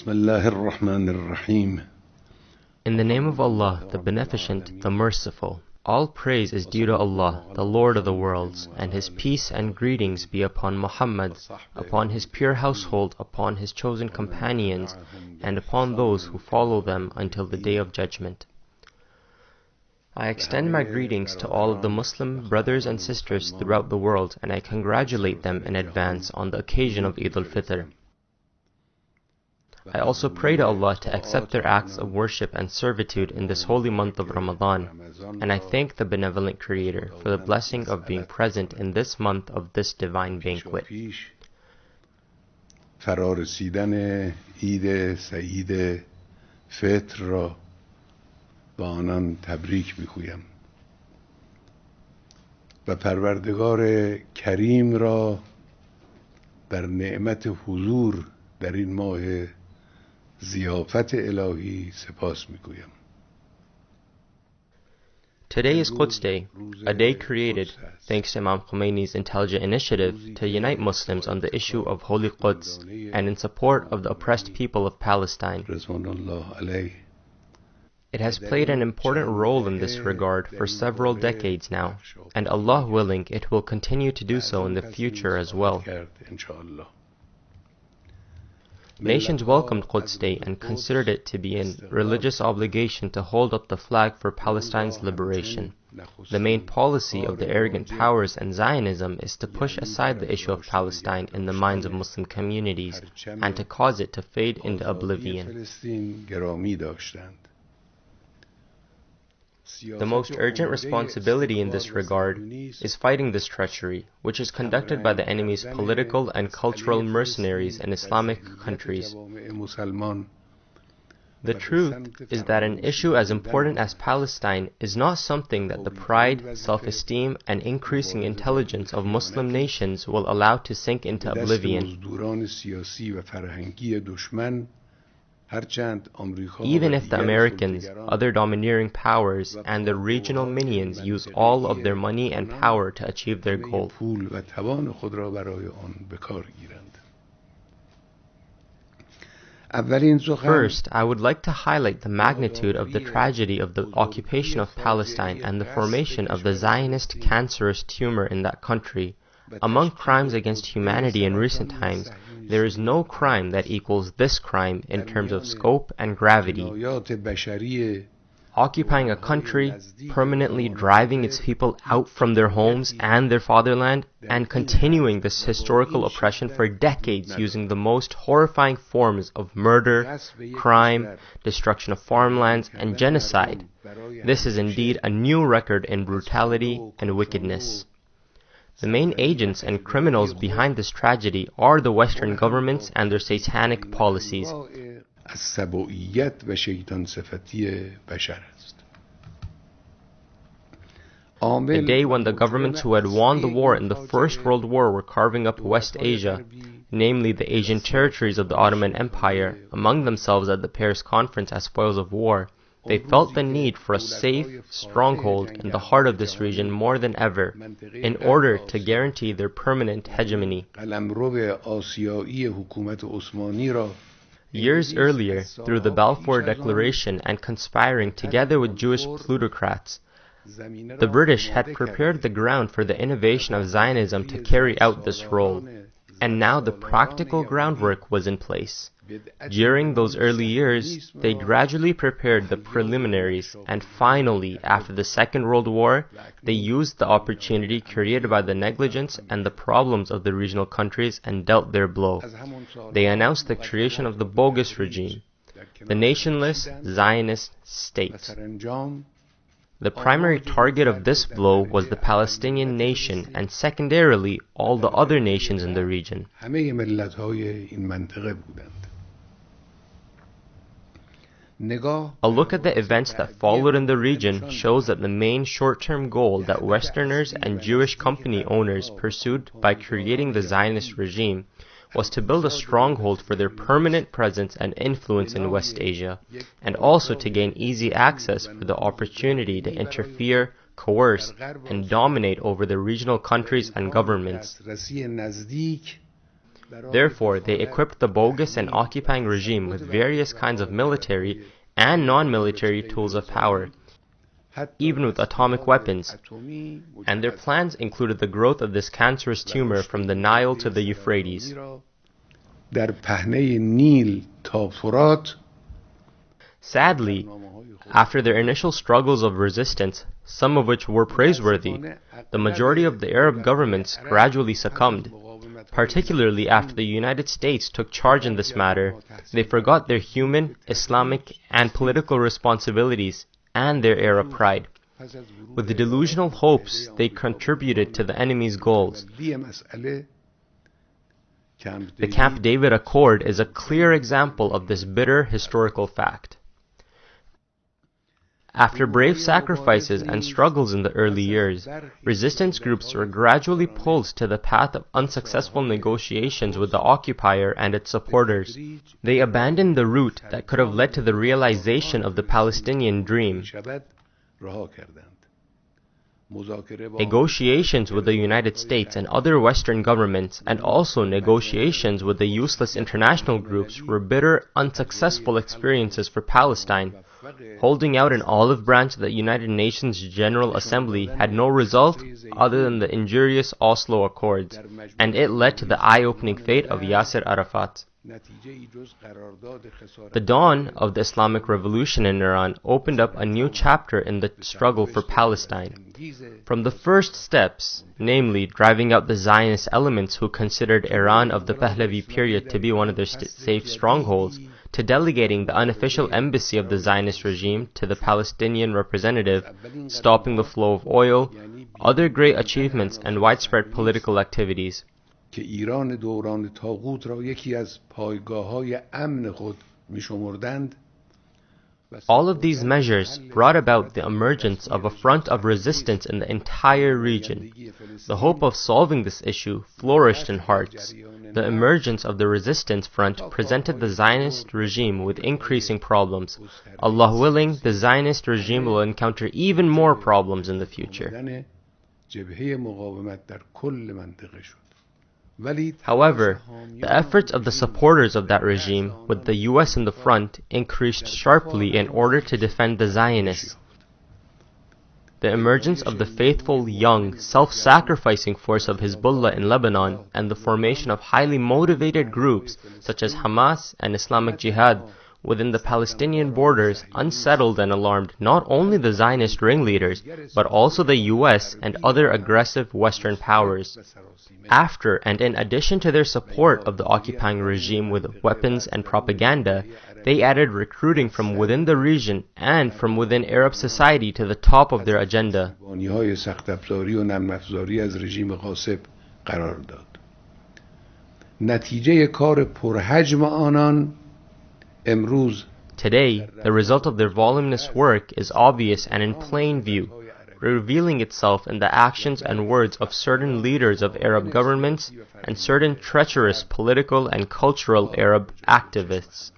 In the name of Allah, the Beneficent, the Merciful. All praise is due to Allah, the Lord of the worlds, and His peace and greetings be upon Muhammad, upon his pure household, upon his chosen companions, and upon those who follow them until the Day of Judgment. I extend my greetings to all of the Muslim brothers and sisters throughout the world, and I congratulate them in advance on the occasion of Eid al-Fitr. I also pray to Allah to accept their acts of worship and servitude in this holy month of Ramadan, and I thank the Benevolent Creator for the blessing of being present in this month of this divine banquet. فرارسیدن عید سعید فطر را با آنان تبریک میگویم و پروردگار کریم را در نعمت حضور در این ماه ضیافت الهی سپاس میگویم. Today is Quds Day, a day created, thanks to Imam Khomeini's intelligent initiative, to unite Muslims on the issue of Holy Quds and in support of the oppressed people of Palestine. It has played an important role in this regard for several decades now, and Allah willing, it will continue to do so in the future as well. Nations welcomed Quds Day and considered it to be a religious obligation to hold up the flag for Palestine's liberation. The main policy of the arrogant powers and Zionism is to push aside the issue of Palestine in the minds of Muslim communities and to cause it to fade into oblivion. The most urgent responsibility in this regard is fighting this treachery, which is conducted by the enemy's political and cultural mercenaries in Islamic countries. The truth is that an issue as important as Palestine is not something that the pride, self-esteem, and increasing intelligence of Muslim nations will allow to sink into oblivion. Even if the Americans, other domineering powers, and their regional minions use all of their money and power to achieve their goal. First, I would like to highlight the magnitude of the tragedy of the occupation of Palestine and the formation of the Zionist cancerous tumor in that country. Among crimes against humanity in recent times, there is no crime that equals this crime in terms of scope and gravity. Occupying a country, permanently driving its people out from their homes and their fatherland, and continuing this historical oppression for decades using the most horrifying forms of murder, crime, destruction of farmlands, and genocide. This is indeed a new record in brutality and wickedness. The main agents and criminals behind this tragedy are the Western governments and their satanic policies. The day when the governments who had won the war in the First World War were carving up West Asia, namely the Asian territories of the Ottoman Empire, among themselves at the Paris Conference as spoils of war, they felt the need for a safe stronghold in the heart of this region more than ever, in order to guarantee their permanent hegemony. Years earlier, through the Balfour Declaration and conspiring together with Jewish plutocrats, the British had prepared the ground for the innovation of Zionism to carry out this role, and now the practical groundwork was in place. During those early years, they gradually prepared the preliminaries, and finally, after the Second World War, they used the opportunity created by the negligence and the problems of the regional countries and dealt their blow. They announced the creation of the bogus regime, the nationless Zionist state. The primary target of this blow was the Palestinian nation and secondarily all the other nations in the region. A look at the events that followed in the region shows that the main short-term goal that Westerners and Jewish company owners pursued by creating the Zionist regime was to build a stronghold for their permanent presence and influence in West Asia, and also to gain easy access for the opportunity to interfere, coerce, and dominate over the regional countries and governments. Therefore, they equipped the bogus and occupying regime with various kinds of military and non-military tools of power, even with atomic weapons, and their plans included the growth of this cancerous tumor from the Nile to the Euphrates. Sadly, after their initial struggles of resistance, some of which were praiseworthy, the majority of the Arab governments gradually succumbed. Particularly after the United States took charge in this matter, they forgot their human, Islamic, and political responsibilities and their Arab pride. With the delusional hopes, they contributed to the enemy's goals. The Camp David Accord is a clear example of this bitter historical fact. After brave sacrifices and struggles in the early years, resistance groups were gradually pulled to the path of unsuccessful negotiations with the occupier and its supporters. They abandoned the route that could have led to the realization of the Palestinian dream. Negotiations with the United States and other Western governments, and also negotiations with the useless international groups, were bitter, unsuccessful experiences for Palestine. Holding out an olive branch at the United Nations General Assembly had no result other than the injurious Oslo Accords, and it led to the eye-opening fate of Yasser Arafat. The dawn of the Islamic Revolution in Iran opened up a new chapter in the struggle for Palestine. From the first steps, namely driving out the Zionist elements who considered Iran of the Pahlavi period to be one of their safe strongholds, to delegating the unofficial embassy of the Zionist regime to the Palestinian representative, stopping the flow of oil, other great achievements and widespread political activities. که ایران دوران طاغوت را یکی از پایگاه‌های امن خود می‌شمردند. All of these measures brought about the emergence of a front of resistance in the entire region. The hope of solving this issue flourished in hearts. The emergence of the resistance front presented the Zionist regime with increasing problems. Allah willing, the Zionist regime will encounter even more problems in the future. جبهه مقاومت در کل منطقه شد. However, the efforts of the supporters of that regime, with the US in the front, increased sharply in order to defend the Zionists. The emergence of the faithful, young, self-sacrificing force of Hezbollah in Lebanon and the formation of highly motivated groups such as Hamas and Islamic Jihad within the Palestinian borders unsettled and alarmed not only the Zionist ringleaders, but also the US and other aggressive Western powers. After and in addition to their support of the occupying regime with weapons and propaganda, they added recruiting from within the region and from within Arab society to the top of their agenda. Today, the result of their voluminous work is obvious and in plain view, revealing itself in the actions and words of certain leaders of Arab governments and certain treacherous political and cultural Arab activists.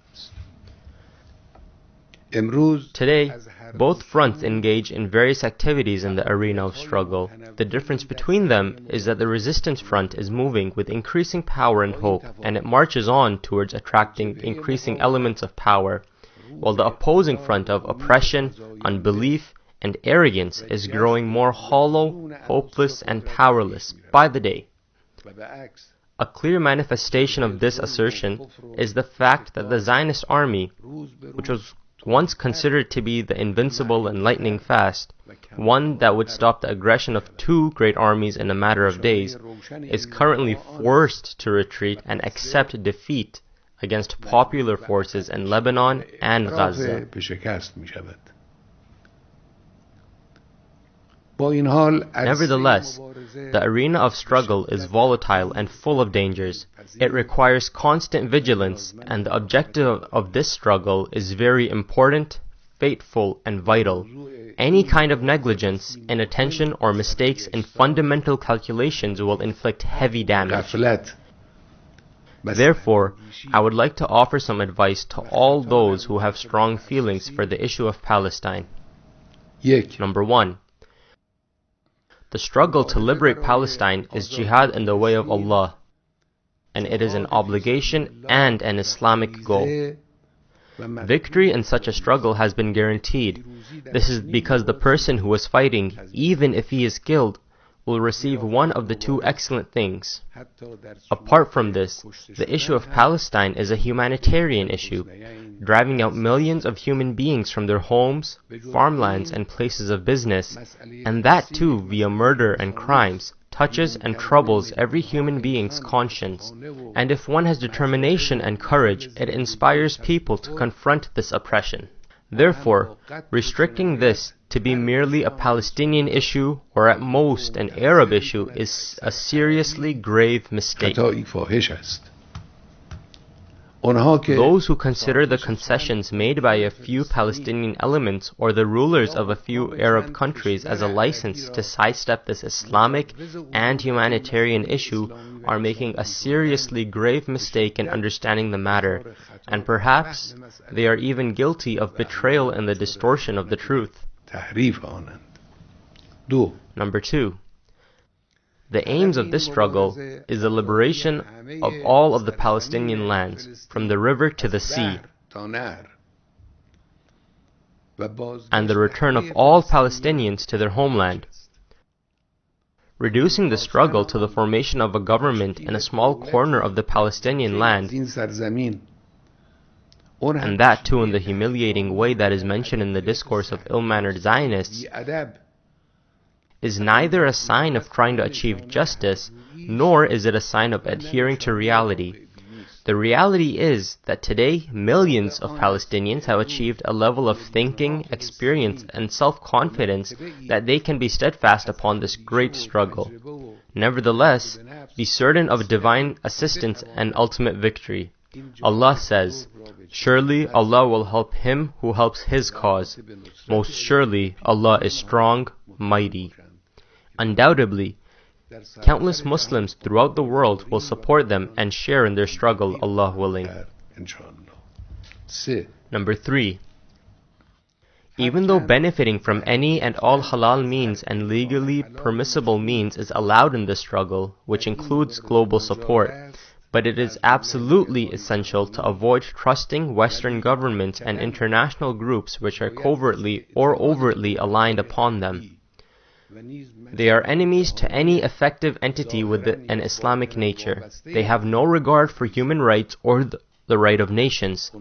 Today, both fronts engage in various activities in the arena of struggle. The difference between them is that the resistance front is moving with increasing power and hope, and it marches on towards attracting increasing elements of power, while the opposing front of oppression, unbelief, and arrogance is growing more hollow, hopeless, and powerless by the day. A clear manifestation of this assertion is the fact that the Zionist army, which was once considered to be the invincible and lightning fast, one that would stop the aggression of two great armies in a matter of days, is currently forced to retreat and accept defeat against popular forces in Lebanon and Gaza. Nevertheless, the arena of struggle is volatile and full of dangers. It requires constant vigilance, and the objective of this struggle is very important, fateful, and vital. Any kind of negligence, inattention, or mistakes in fundamental calculations will inflict heavy damage. Therefore, I would like to offer some advice to all those who have strong feelings for the issue of Palestine. Number 1. The struggle to liberate Palestine is jihad in the way of Allah. and it is an obligation and an Islamic goal. Victory in such a struggle has been guaranteed. This is because the person who is fighting, even if he is killed, will receive one of the two excellent things. Apart from this, the issue of Palestine is a humanitarian issue, driving out millions of human beings from their homes, farmlands, and places of business, and that too via murder and crimes, touches and troubles every human being's conscience. And if one has determination and courage, it inspires people to confront this oppression. Therefore, restricting this to be merely a Palestinian issue or at most an Arab issue is a seriously grave mistake. Those who consider the concessions made by a few Palestinian elements or the rulers of a few Arab countries as a license to sidestep this Islamic and humanitarian issue are making a seriously grave mistake in understanding the matter, and perhaps they are even guilty of betrayal and the distortion of the truth. Number 2. The aims of this struggle is the liberation of all of the Palestinian lands, from the river to the sea, and the return of all Palestinians to their homeland. Reducing the struggle to the formation of a government in a small corner of the Palestinian land, and that too in the humiliating way that is mentioned in the discourse of ill-mannered Zionists, is neither a sign of trying to achieve justice, nor is it a sign of adhering to reality. The reality is that today millions of Palestinians have achieved a level of thinking, experience, and self-confidence that they can be steadfast upon this great struggle. Nevertheless, be certain of divine assistance and ultimate victory. Allah says, "Surely Allah will help him who helps his cause. Most surely Allah is strong, mighty." Undoubtedly, countless Muslims throughout the world will support them and share in their struggle, Allah willing. Number 3. Even though benefiting from any and all halal means and legally permissible means is allowed in this struggle, which includes global support, but it is absolutely essential to avoid trusting Western governments and international groups which are covertly or overtly aligned upon them. They are enemies to any effective entity with an Islamic nature. They have no regard for human rights or the right of nations.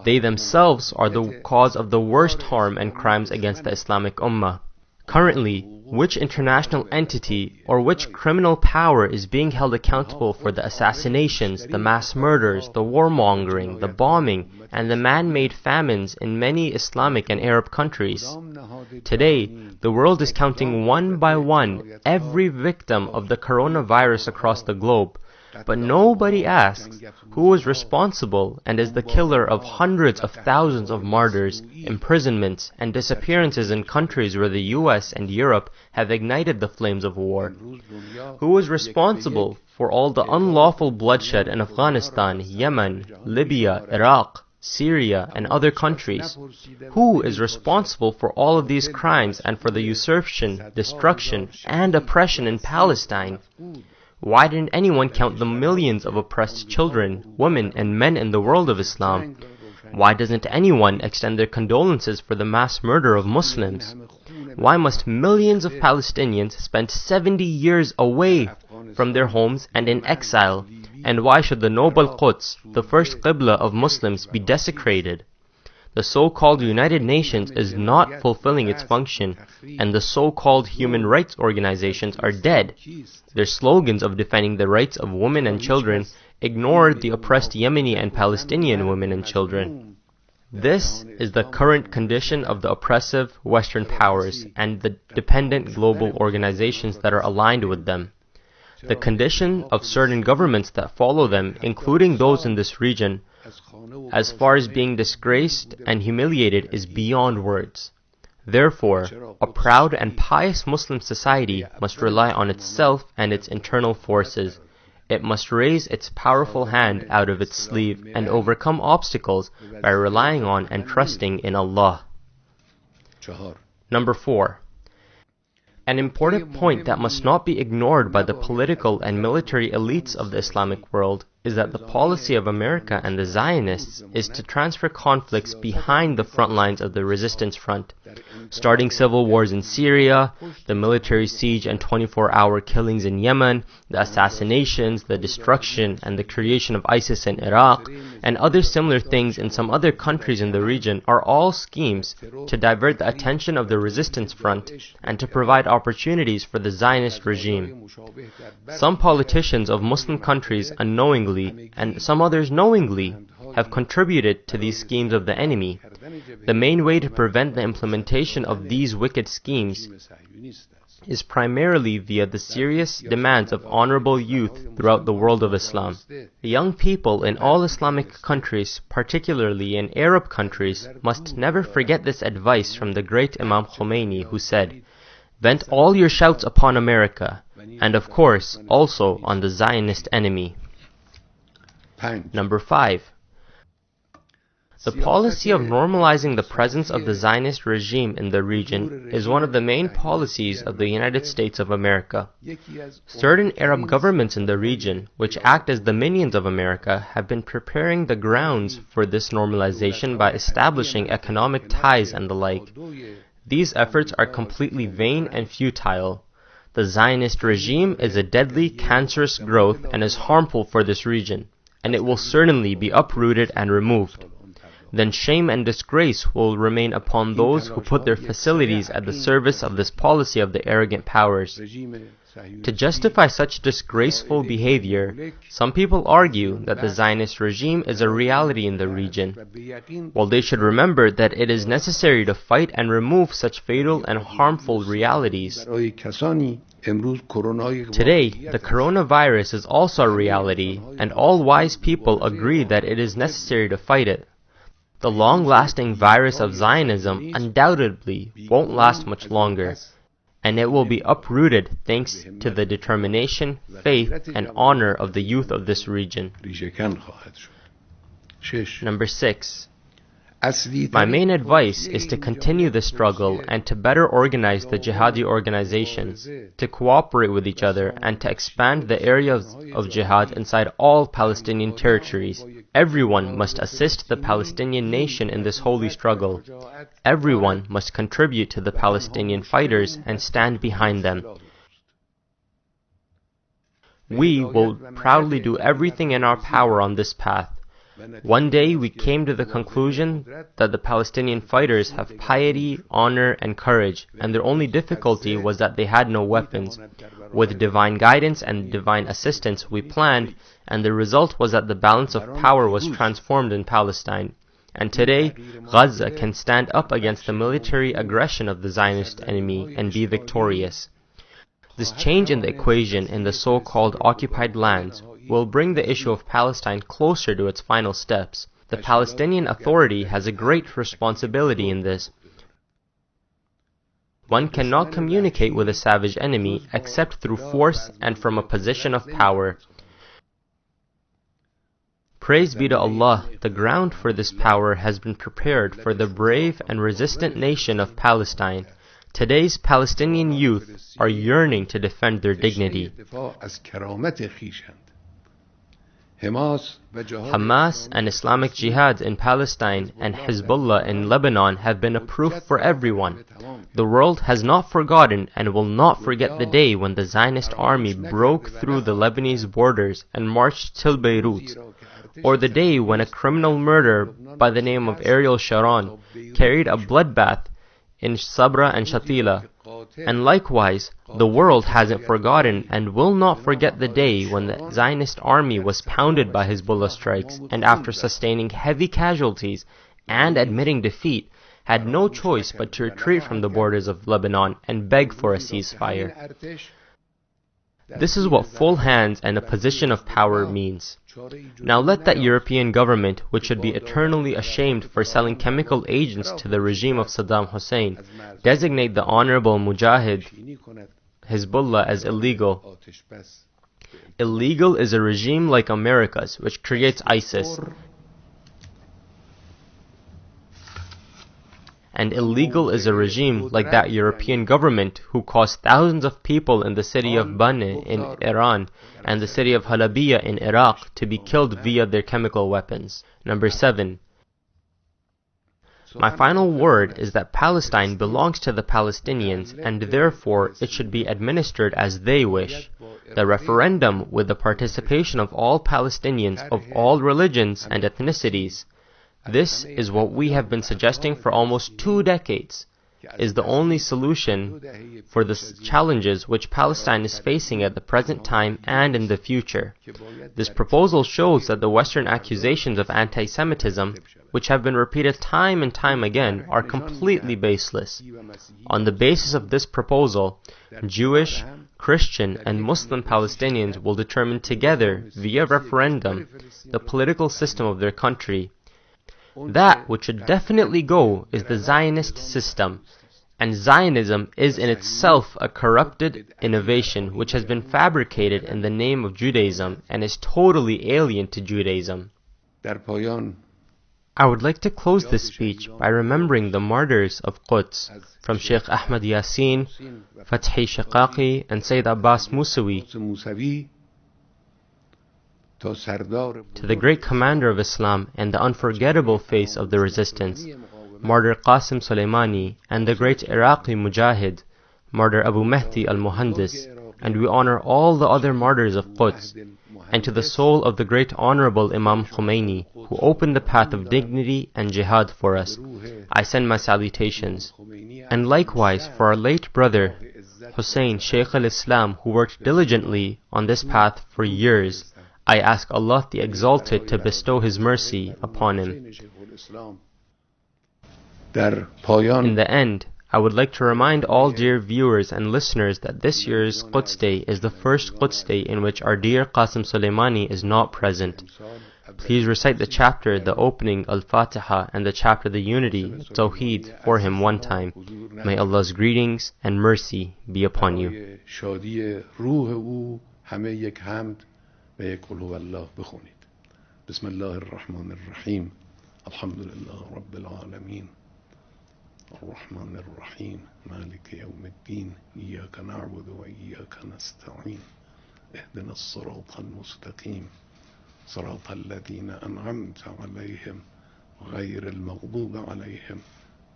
They themselves are the cause of the worst harm and crimes against the Islamic Ummah. Currently, which international entity or which criminal power is being held accountable for the assassinations, the mass murders, the warmongering, the bombing, and the man-made famines in many Islamic and Arab countries? Today, the world is counting one by one every victim of the coronavirus across the globe, but nobody asks who is responsible and is the killer of hundreds of thousands of martyrs, imprisonments, and disappearances in countries where the US and Europe have ignited the flames of war. Who is responsible for all the unlawful bloodshed in Afghanistan, Yemen, Libya, Iraq, Syria, and other countries? Who is responsible for all of these crimes and for the usurpation, destruction, and oppression in Palestine? Why didn't anyone count the millions of oppressed children, women, and men in the world of Islam? Why doesn't anyone extend their condolences for the mass murder of Muslims? Why must millions of Palestinians spend 70 years away from their homes and in exile? And why should the noble Quds, the first Qibla of Muslims, be desecrated? The so-called United Nations is not fulfilling its function, and the so-called human rights organizations are dead. Their slogans of defending the rights of women and children ignore the oppressed Yemeni and Palestinian women and children. This is the current condition of the oppressive Western powers and the dependent global organizations that are aligned with them. The condition of certain governments that follow them, including those in this region, as far as being disgraced and humiliated, is beyond words. Therefore, a proud and pious Muslim society must rely on itself and its internal forces. It must raise its powerful hand out of its sleeve and overcome obstacles by relying on and trusting in Allah. Number 4. An important point that must not be ignored by the political and military elites of the Islamic world is that the policy of America and the Zionists is to transfer conflicts behind the front lines of the resistance front, starting civil wars in Syria, the military siege and 24-hour killings in Yemen, the assassinations, the destruction, and the creation of ISIS in Iraq, and other similar things in some other countries in the region are all schemes to divert the attention of the resistance front and to provide opportunities for the Zionist regime. Some politicians of Muslim countries unknowingly, and some others knowingly, have contributed to these schemes of the enemy. The main way to prevent the implementation of these wicked schemes is primarily via the serious demands of honorable youth throughout the world of Islam. Young people in all Islamic countries, particularly in Arab countries, must never forget this advice from the great Imam Khomeini, who said, "Vent all your shouts upon America, and of course also on the Zionist enemy." Number 5. The policy of normalizing the presence of the Zionist regime in the region is one of the main policies of the United States of America. Certain Arab governments in the region, which act as the minions of America, have been preparing the grounds for this normalization by establishing economic ties and the like. These efforts are completely vain and futile. The Zionist regime is a deadly, cancerous growth and is harmful for this region, and it will certainly be uprooted and removed. Then shame and disgrace will remain upon those who put their facilities at the service of this policy of the arrogant powers. To justify such disgraceful behavior, some people argue that the Zionist regime is a reality in the region. While they should remember that it is necessary to fight and remove such fatal and harmful realities. Today, the coronavirus is also a reality, and all wise people agree that it is necessary to fight it. The long-lasting virus of Zionism undoubtedly won't last much longer, and it will be uprooted thanks to the determination, faith, and honor of the youth of this region. Number 6. My main advice is to continue the struggle and to better organize the jihadi organizations, to cooperate with each other, and to expand the areas of jihad inside all Palestinian territories. Everyone must assist the Palestinian nation in this holy struggle. Everyone must contribute to the Palestinian fighters and stand behind them. We will proudly do everything in our power on this path. One day we came to the conclusion that the Palestinian fighters have piety, honor, and courage, and their only difficulty was that they had no weapons. With divine guidance and divine assistance we planned, and the result was that the balance of power was transformed in Palestine. And today, Gaza can stand up against the military aggression of the Zionist enemy and be victorious. This change in the equation in the so-called occupied lands will bring the issue of Palestine closer to its final steps. The Palestinian Authority has a great responsibility in this. One cannot communicate with a savage enemy except through force and from a position of power. Praise be to Allah, the ground for this power has been prepared for the brave and resistant nation of Palestine. Today's Palestinian youth are yearning to defend their dignity. Hamas and Islamic Jihad in Palestine and Hezbollah in Lebanon have been a proof for everyone. The world has not forgotten and will not forget the day when the Zionist army broke through the Lebanese borders and marched till Beirut, or the day when a criminal murderer by the name of Ariel Sharon carried a bloodbath in Sabra and Shatila. And likewise, the world hasn't forgotten and will not forget the day when the Zionist army was pounded by Hezbollah strikes and after sustaining heavy casualties and admitting defeat, had no choice but to retreat from the borders of Lebanon and beg for a ceasefire. This is what full hands and a position of power means. Now let that European government, which should be eternally ashamed for selling chemical agents to the regime of Saddam Hussein, designate the honorable Mujahid Hezbollah as illegal. Illegal is a regime like America's, which creates ISIS and illegal is a regime like that European government who caused thousands of people in the city of Banne in Iran and the city of Halabiyah in Iraq to be killed via their chemical weapons. Number 7. My final word is that Palestine belongs to the Palestinians and therefore it should be administered as they wish. The referendum with the participation of all Palestinians of all religions and ethnicities. This is what we have been suggesting for almost 2 decades, is the only solution for the challenges which Palestine is facing at the present time and in the future. This proposal shows that the Western accusations of anti-Semitism, which have been repeated time and time again, are completely baseless. On the basis of this proposal, Jewish, Christian, and Muslim Palestinians will determine together, via referendum, the political system of their country. That which should definitely go is the Zionist system, and Zionism is in itself a corrupted innovation which has been fabricated in the name of Judaism and is totally alien to Judaism. I would like to close this speech by remembering the martyrs of Quds, from Sheikh Ahmad Yasin, Fathi Shiqaqi, and Sayyid Abbas Musawi, to the great commander of Islam and the unforgettable face of the resistance, Martyr Qasim Soleimani, and the great Iraqi Mujahid, Martyr Abu Mahdi al-Muhandis, and we honor all the other martyrs of Quds, and to the soul of the great honorable Imam Khomeini, who opened the path of dignity and jihad for us, I send my salutations. And likewise for our late brother, Hussein Shaykh al-Islam, who worked diligently on this path for years, I ask Allah the Exalted to bestow His mercy upon him. In the end, I would like to remind all dear viewers and listeners that this year's Quds Day is the first Quds Day in which our dear Qasim Soleimani is not present. Please recite the chapter, the opening Al-Fatiha, and the chapter, the Unity, Tawheed, for him one time. May Allah's greetings and mercy be upon you. بسم الله الرحمن الرحيم الحمد لله رب العالمين الرحمن الرحيم مالك يوم الدين إياك نعبد وإياك نستعين اهدنا الصراط المستقيم صراط الذين أنعمت عليهم غير المغضوب عليهم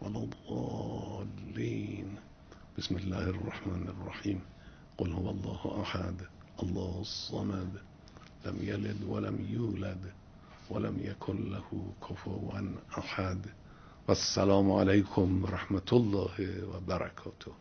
ولا الضالين بسم الله الرحمن الرحيم قل هو الله أحد الله الصمد لم يلد ولم يولد ولم يكن له كفوا أحد والسلام عليكم ورحمة الله وبركاته.